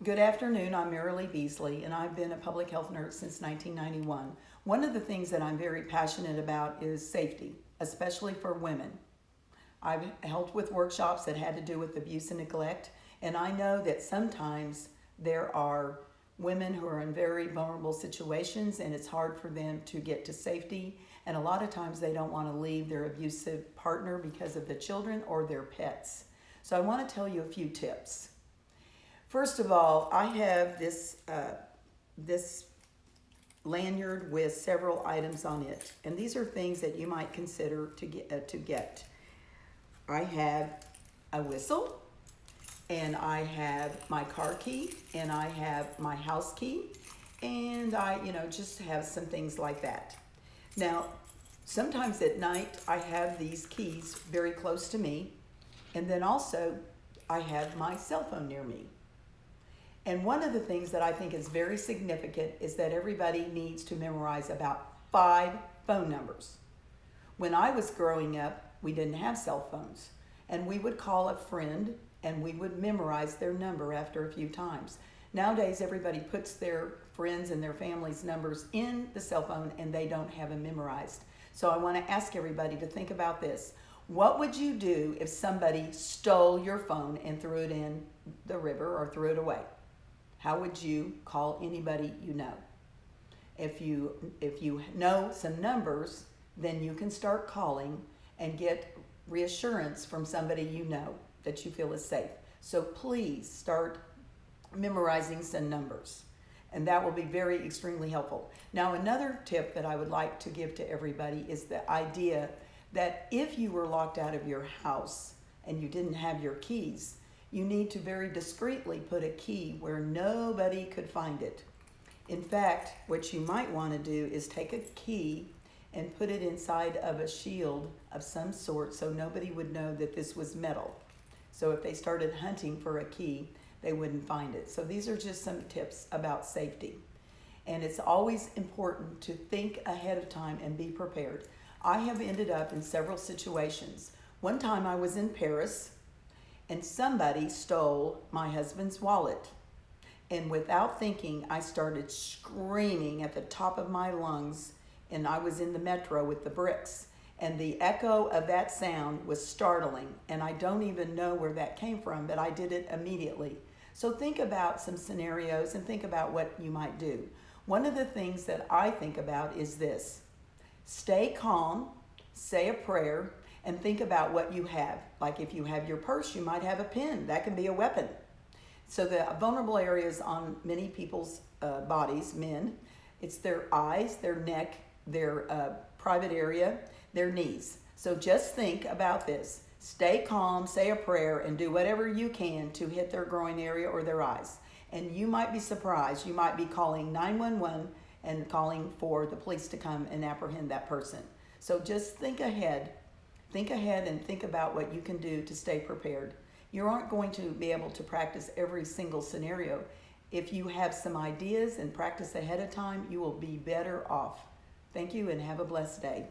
Good afternoon, I'm Marilee Beasley, and I've been a public health nurse since 1991. One of the things that I'm very passionate about is safety, especially for women. I've helped with workshops that had to do with abuse and neglect, and I know that sometimes there are women who are in very vulnerable situations and it's hard for them to get to safety, and a lot of times they don't want to leave their abusive partner because of the children or their pets. So I want to tell you a few tips. First of all, I have this lanyard with several items on it, and these are things that you might consider to get. I have a whistle, and I have my car key, and I have my house key, and I just have some things like that. Now, sometimes at night I have these keys very close to me, and then also I have my cell phone near me. And one of the things that I think is very significant is that everybody needs to memorize about 5 phone numbers. When I was growing up, we didn't have cell phones, and we would call a friend and we would memorize their number after a few times. Nowadays, everybody puts their friends and their family's numbers in the cell phone and they don't have them memorized. So I want to ask everybody to think about this. What would you do if somebody stole your phone and threw it in the river or threw it away? How would you call anybody you know? If you know some numbers, then you can start calling and get reassurance from somebody you know that you feel is safe. So please start memorizing some numbers, and that will be very extremely helpful. Now, another tip that I would like to give to everybody is the idea that if you were locked out of your house and you didn't have your keys, you need to very discreetly put a key where nobody could find it. In fact, what you might want to do is take a key and put it inside of a shield of some sort so nobody would know that this was metal. So if they started hunting for a key, they wouldn't find it. So these are just some tips about safety. And it's always important to think ahead of time and be prepared. I have ended up in several situations. One time I was in Paris, and somebody stole my husband's wallet. And without thinking, I started screaming at the top of my lungs, and I was in the metro with the bricks. And the echo of that sound was startling, and I don't even know where that came from, but I did it immediately. So think about some scenarios and think about what you might do. One of the things that I think about is this: stay calm, say a prayer, and think about what you have. Like if you have your purse, you might have a pen. That can be a weapon. So the vulnerable areas on many people's bodies, men, it's their eyes, their neck, their private area, their knees. So just think about this. Stay calm, say a prayer, and do whatever you can to hit their groin area or their eyes. And you might be surprised. You might be calling 911 and calling for the police to come and apprehend that person. So just think ahead. Think ahead and think about what you can do to stay prepared. You aren't going to be able to practice every single scenario. If you have some ideas and practice ahead of time, you will be better off. Thank you and have a blessed day.